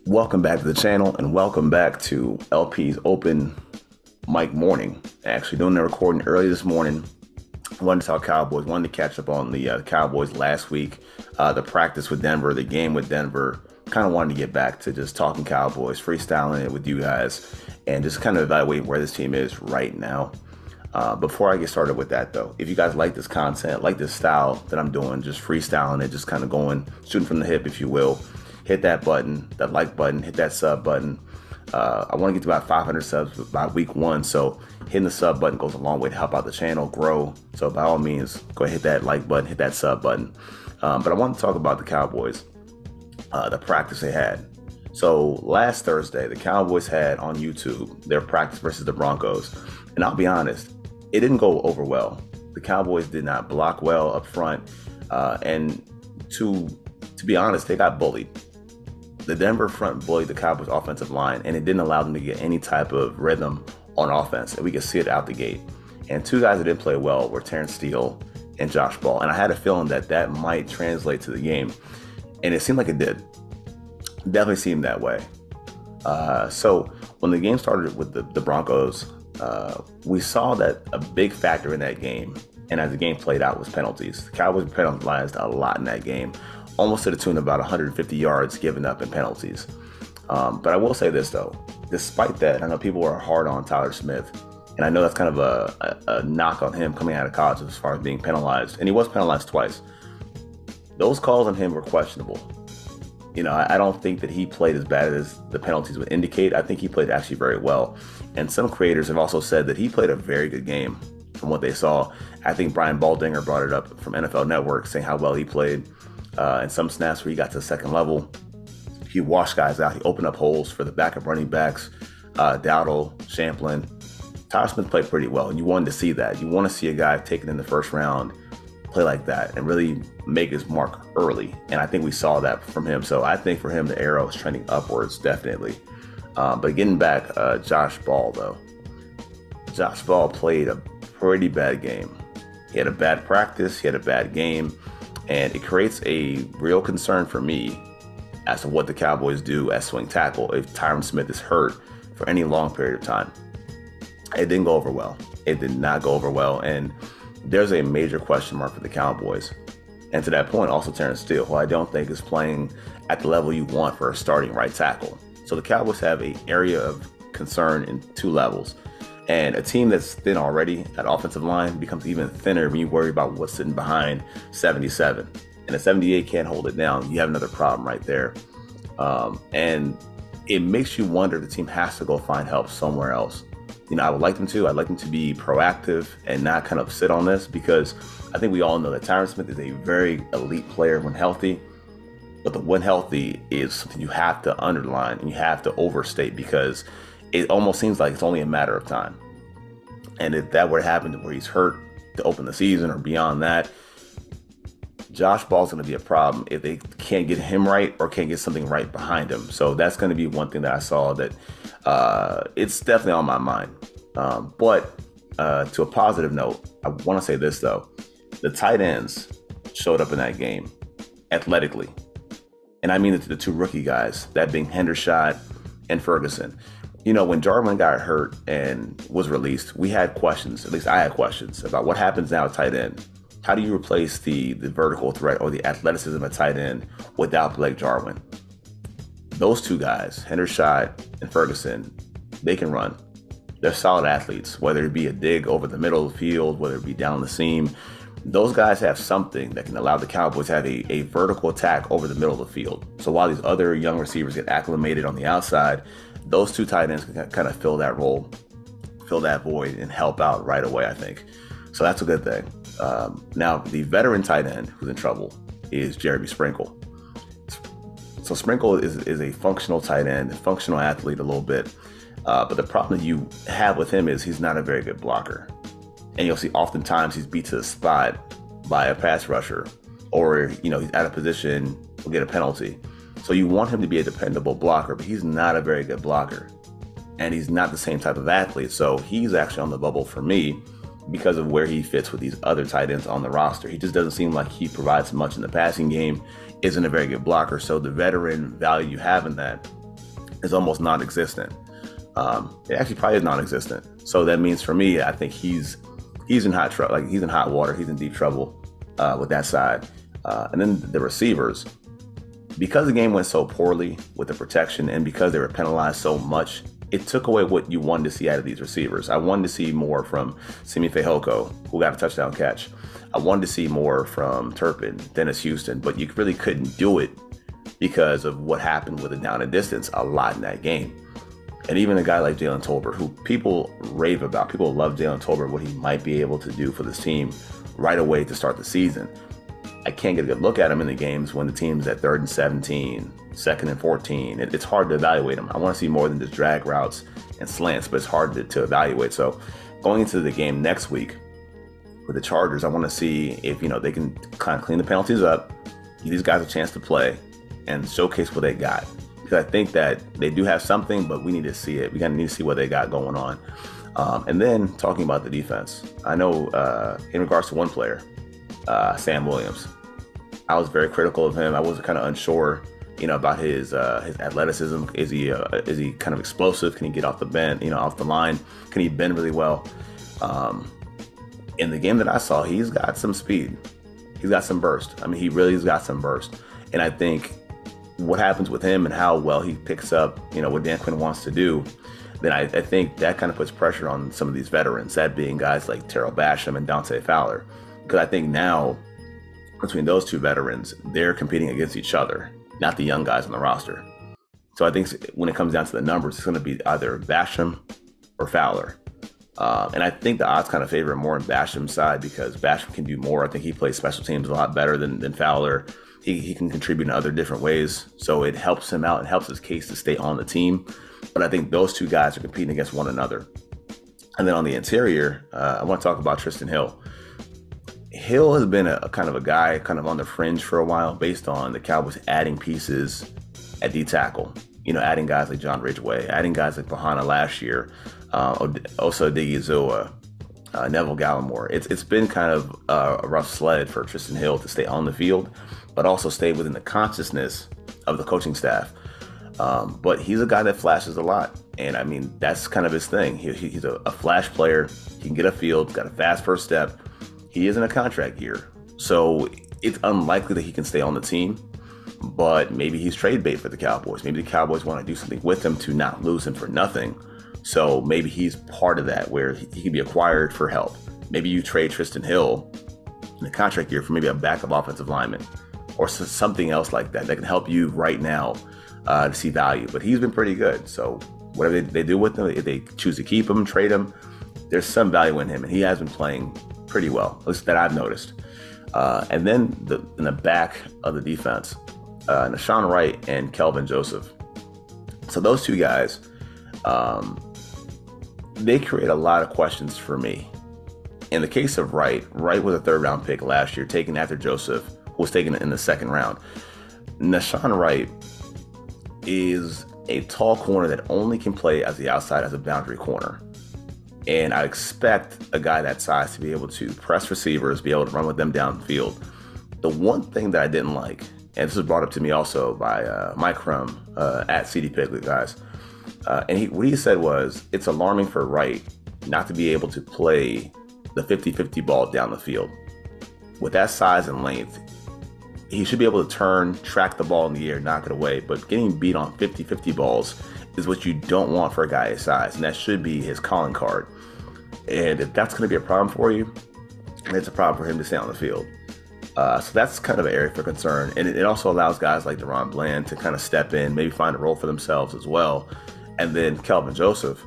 Welcome back to the channel and welcome back to LP's open mic morning. Actually doing the recording early this morning. Wanted to talk Cowboys, wanted to catch up on the Cowboys last week, the practice with Denver, the game with Denver. Kind of wanted to get back to just talking Cowboys, freestyling it with you guys, and just kind of evaluating where this team is right now. Before I get started with that though, if you guys like this content, like this style that I'm doing, just freestyling it, just kind of going, shooting from the hip, if you will, hit that button, that like button, hit that sub button. I want to get to about 500 subs by week 1, so hitting the sub button goes a long way to help out the channel grow. So by all means, go ahead, hit that like button, hit that sub button. But I want to talk about the Cowboys, the practice they had. So last Thursday, the Cowboys had on YouTube their practice versus the Broncos. And I'll be honest, it didn't go over well. The Cowboys did not block well up front. And to be honest, they got bullied. The Denver front bullied the Cowboys offensive line, and it didn't allow them to get any type of rhythm on offense. And we could see it out the gate. And two guys that didn't play well were Steele and Josh Ball. And I had a feeling that that might translate to the game. And it seemed like it did. Definitely seemed that way. So when the game started with the Broncos, we saw that a big factor in that game, and as the game played out, was penalties. The Cowboys penalized a lot in that game, almost to the tune of about 150 yards given up in penalties. But I will say this, though. Despite that, I know people are hard on Tyler Smith, and I know that's kind of a knock on him coming out of college as far as being penalized, and he was penalized twice. Those calls on him were questionable. You know, I don't think that he played as bad as the penalties would indicate. I think he played actually very well. And some creators have also said that he played a very good game from what they saw. I think Brian Baldinger brought it up from NFL Network saying how well he played. And some snaps where he got to the second level, he washed guys out. He opened up holes for the backup running backs, Dowdle, Champlin. Tyler Smith played pretty well. And you wanted to see that. You want to see a guy taken in the first round play like that and really make his mark early. And I think we saw that from him. So I think for him, the arrow is trending upwards, definitely. But getting back, Josh Ball, though. Josh Ball played a pretty bad game. He had a bad practice. He had a bad game. And it creates a real concern for me as to what the Cowboys do at swing tackle if Tyron Smith is hurt for any long period of time. It didn't go over well. It did not go over well. And there's a major question mark for the Cowboys. And to that point, also Terrence Steele, who I don't think is playing at the level you want for a starting right tackle. So the Cowboys have an area of concern in two levels. And a team that's thin already at offensive line becomes even thinner when you worry about what's sitting behind 77. And a 78 can't hold it down. You have another problem right there. And it makes you wonder if the team has to go find help somewhere else. You know, I would like them to. I'd like them to be proactive and not kind of sit on this, because I think we all know that Tyron Smith is a very elite player when healthy. But the when healthy is something you have to underline and you have to overstate, because it almost seems like it's only a matter of time. And if that were to happen where he's hurt to open the season or beyond that, Josh Ball's going to be a problem if they can't get him right or can't get something right behind him. So that's going to be one thing that I saw that it's definitely on my mind. But to a positive note, I want to say this, though. The tight ends showed up in that game athletically. And I mean the two rookie guys, that being Hendershot and Ferguson. You know, when Jarwin got hurt and was released, we had questions, at least I had questions, about what happens now at tight end. How do you replace the vertical threat or the athleticism at tight end without Blake Jarwin? Those two guys, Hendershot and Ferguson, they can run. They're solid athletes, whether it be a dig over the middle of the field, whether it be down the seam. Those guys have something that can allow the Cowboys to have a vertical attack over the middle of the field. So while these other young receivers get acclimated on the outside, those two tight ends can kind of fill that role, fill that void, and help out right away, I think. So that's a good thing. Now, the veteran tight end who's in trouble is Jeremy Sprinkle. So Sprinkle is a functional tight end, a functional athlete a little bit. But the problem that you have with him is he's not a very good blocker. And you'll see oftentimes he's beat to the spot by a pass rusher, or, you know, he's out of position, will get a penalty. So you want him to be a dependable blocker, but he's not a very good blocker. And he's not the same type of athlete. So he's actually on the bubble for me because of where he fits with these other tight ends on the roster. He just doesn't seem like he provides much in the passing game, isn't a very good blocker. So the veteran value you have in that is almost non-existent. It actually probably is non-existent. So that means for me, I think he's in hot trouble. Like he's in hot water. He's in deep trouble with that side. And then the receivers, because the game went so poorly with the protection and because they were penalized so much, it took away what you wanted to see out of these receivers. I wanted to see more from Simi Fehoko, who got a touchdown catch. I wanted to see more from Turpin, Dennis Houston, but you really couldn't do it because of what happened with the down and distance a lot in that game. And even a guy like Jalen Tolbert, who people rave about, people love Jalen Tolbert, what he might be able to do for this team right away to start the season. I can't get a good look at him in the games when the team's at 3rd and 17, 2nd and 14. It's hard to evaluate him. I want to see more than just drag routes and slants, but it's hard to evaluate. So going into the game next week with the Chargers, I want to see if, they can kind of clean the penalties up, give these guys a chance to play, and showcase what they got. Because I think that they do have something, but we need to see it. We need to see what they got going on. And then talking about the defense, I know in regards to one player, Sam Williams, I was very critical of him. I was kind of unsure, about his athleticism. Is he kind of explosive? Can he get off the bend, off the line? Can he bend really well? In the game that I saw, he's got some speed. He's got some burst. I mean, he really has got some burst. And I think what happens with him and how well he picks up, what Dan Quinn wants to do, then I think that kind of puts pressure on some of these veterans, that being guys like Terrell Basham and Dante Fowler. Because I think now, between those two veterans, they're competing against each other, not the young guys on the roster. So I think when it comes down to the numbers, it's going to be either Basham or Fowler. And I think the odds kind of favor more on Basham's side because Basham can do more. I think he plays special teams a lot better than Fowler. He can contribute in other different ways. So it helps him out. It helps his case to stay on the team. But I think those two guys are competing against one another. And then on the interior, I want to talk about Tristan Hill. Hill has been a kind of a guy kind of on the fringe for a while based on the Cowboys adding pieces at D-tackle. Adding guys like John Ridgeway, adding guys like Bahana last year, Osa Odighizuwa, Neville Gallimore. It's been kind of a rough sled for Tristan Hill to stay on the field, but also stay within the consciousness of the coaching staff. But he's a guy that flashes a lot. And I mean, that's kind of his thing. He's a flash player. He can get a field, got a fast first step. He is in a contract year. So it's unlikely that he can stay on the team, but maybe he's trade bait for the Cowboys. Maybe the Cowboys want to do something with him to not lose him for nothing. So maybe he's part of that where he can be acquired for help. Maybe you trade Tristan Hill in the contract year for maybe a backup offensive lineman or something else like that can help you right now to see value. But he's been pretty good. So whatever they do with him, if they choose to keep him, trade him, there's some value in him. And he has been playing pretty well, at least that I've noticed. And then in the back of the defense, Nashawn Wright and Kelvin Joseph. So those two guys, they create a lot of questions for me. In the case of Wright was a 3rd round pick last year, taken after Joseph, who was taken in the 2nd round. Nashawn Wright is a tall corner that only can play as the outside as a boundary corner. And I expect a guy that size to be able to press receivers, be able to run with them downfield. The one thing that I didn't like, and this was brought up to me also by Mike Crum at CD Piglet, guys. And what he said was, it's alarming for Wright not to be able to play the 50-50 ball down the field. With that size and length, he should be able to turn, track the ball in the air, knock it away. But getting beat on 50-50 balls is what you don't want for a guy his size. And that should be his calling card. And if that's going to be a problem for you, it's a problem for him to stay on the field. So that's kind of an area for concern. And it also allows guys like Deron Bland to kind of step in, maybe find a role for themselves as well. And then Kelvin Joseph.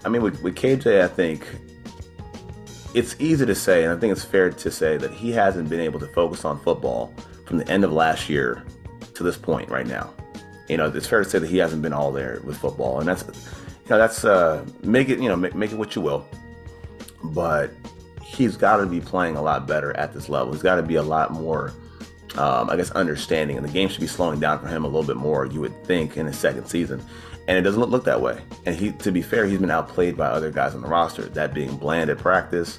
I mean, with KJ, I think it's easy to say, and I think it's fair to say that he hasn't been able to focus on football from the end of last year to this point right now. It's fair to say that he hasn't been all there with football, and that's make it what you will. But he's got to be playing a lot better at this level. He's got to be a lot more, understanding, and the game should be slowing down for him a little bit more, you would think, in his 2nd season. And it doesn't look that way. And to be fair, he's been outplayed by other guys on the roster, that being Bland at practice,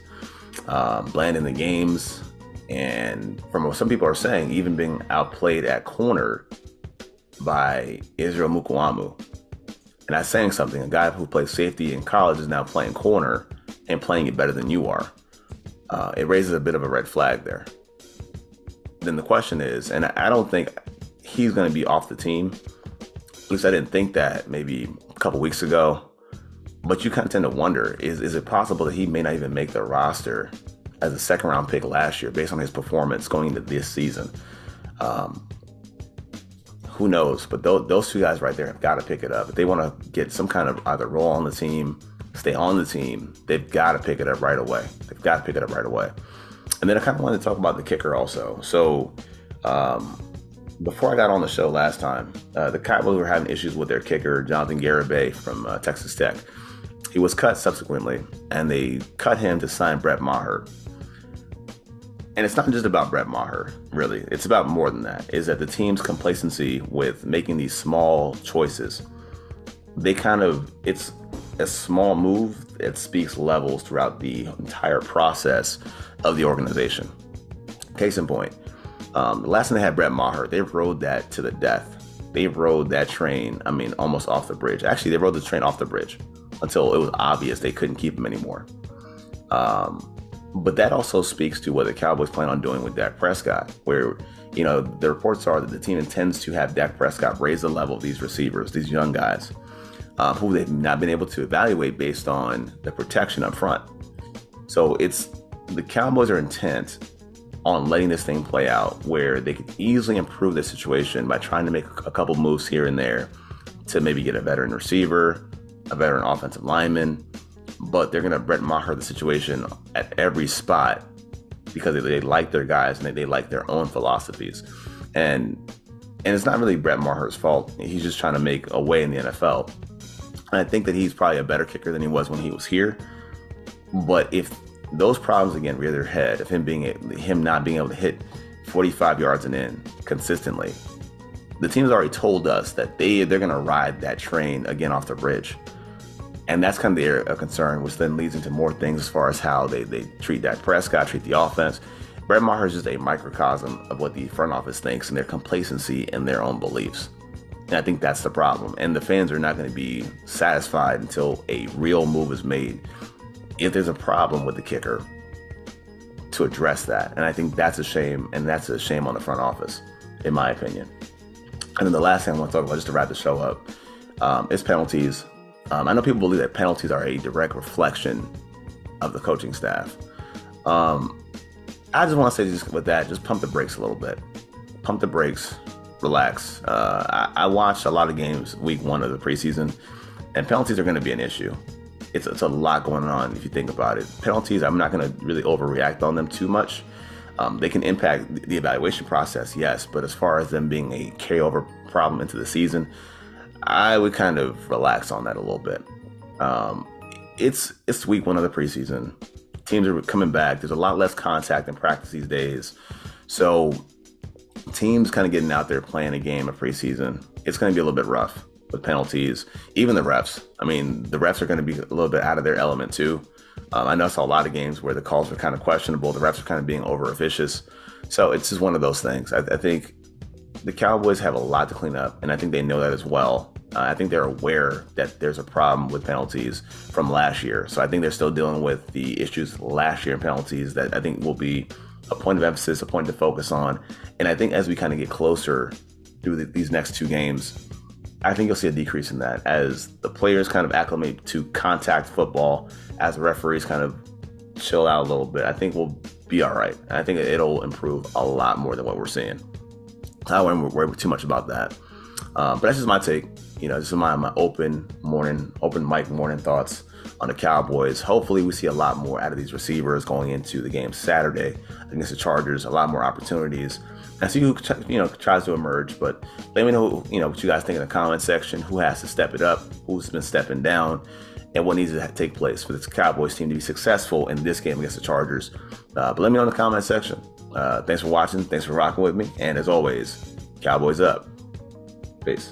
Bland in the games, and from what some people are saying, even being outplayed at corner by Israel Mukuamu. And that's saying something. A guy who plays safety in college is now playing corner and playing it better than you are. It raises a bit of a red flag there. Then the question is, and I don't think he's going to be off the team. At least I didn't think that maybe a couple weeks ago. But you kind of tend to wonder, is it possible that he may not even make the roster as a second round pick last year based on his performance going into this season? Who knows? But those two guys right there have got to pick it up. If they want to get some kind of either role on the team, stay on the team, they've got to pick it up right away. They've got to pick it up right away. And then I kind of wanted to talk about the kicker also. So before I got on the show last time, the Cowboys were having issues with their kicker, Jonathan Garibay from Texas Tech. He was cut subsequently, and they cut him to sign Brett Maher. And it's not just about Brett Maher, really. It's about more than that. Is that the team's complacency with making these small choices. It's a small move that speaks levels throughout the entire process of the organization. Case in point, the last time they had Brett Maher, they rode that to the death. They rode that train, almost off the bridge. Actually, they rode the train off the bridge until it was obvious they couldn't keep him anymore. But that also speaks to what the Cowboys plan on doing with Dak Prescott, where, the reports are that the team intends to have Dak Prescott raise the level of these receivers, these young guys, who they've not been able to evaluate based on the protection up front. So the Cowboys are intent on letting this thing play out where they could easily improve the situation by trying to make a couple moves here and there to maybe get a veteran receiver, a veteran offensive lineman. But they're going to Brett Maher the situation at every spot because they like their guys and they like their own philosophies. And it's not really Brett Maher's fault. He's just trying to make a way in the NFL. And I think that he's probably a better kicker than he was when he was here. But if those problems again rear their head, of him not being able to hit 45 yards and in consistently, the team's already told us that they're going to ride that train again off the bridge. And that's kind of the area of concern, which then leads into more things as far as how they treat Dak Prescott, treat the offense. Brett Maher is just a microcosm of what the front office thinks and their complacency and their own beliefs. And I think that's the problem. And the fans are not going to be satisfied until a real move is made. If there's a problem with the kicker, to address that. And I think that's a shame, and that's a shame on the front office, in my opinion. And then the last thing I want to talk about, just to wrap the show up, is penalties. I know people believe that penalties are a direct reflection of the coaching staff. I just want to say just pump the brakes a little bit. Pump the brakes, relax. I watched a lot of games week 1 of the preseason, and penalties are going to be an issue. It's a lot going on if you think about it. Penalties, I'm not going to really overreact on them too much. They can impact the evaluation process, yes, but as far as them being a carryover problem into the season, I would kind of relax on that a little bit. It's week 1 of the preseason. Teams are coming back. There's a lot less contact in practice these days. So teams kind of getting out there playing a game of preseason, it's going to be a little bit rough with penalties. Even the refs. The refs are going to be a little bit out of their element too. I know I saw a lot of games where the calls were kind of questionable. The refs are kind of being over officious. So it's just one of those things. I think the Cowboys have a lot to clean up, and I think they know that as well. I think they're aware that there's a problem with penalties from last year. So I think they're still dealing with the issues last year in penalties that I think will be a point of emphasis, a point to focus on. And I think as we kind of get closer through these next 2 games, I think you'll see a decrease in that as the players kind of acclimate to contact football, as the referees kind of chill out a little bit. I think we'll be all right. And I think it'll improve a lot more than what we're seeing. I don't want to worry too much about that. But that's just my take. This is my open mic morning thoughts on the Cowboys. Hopefully we see a lot more out of these receivers going into the game Saturday against the Chargers, a lot more opportunities. And see who tries to emerge. But let me know what you guys think in the comment section. Who has to step it up? Who's been stepping down? And what needs to take place for this Cowboys team to be successful in this game against the Chargers? But let me know in the comment section. Thanks for watching. Thanks for rocking with me. And as always, Cowboys up. Peace.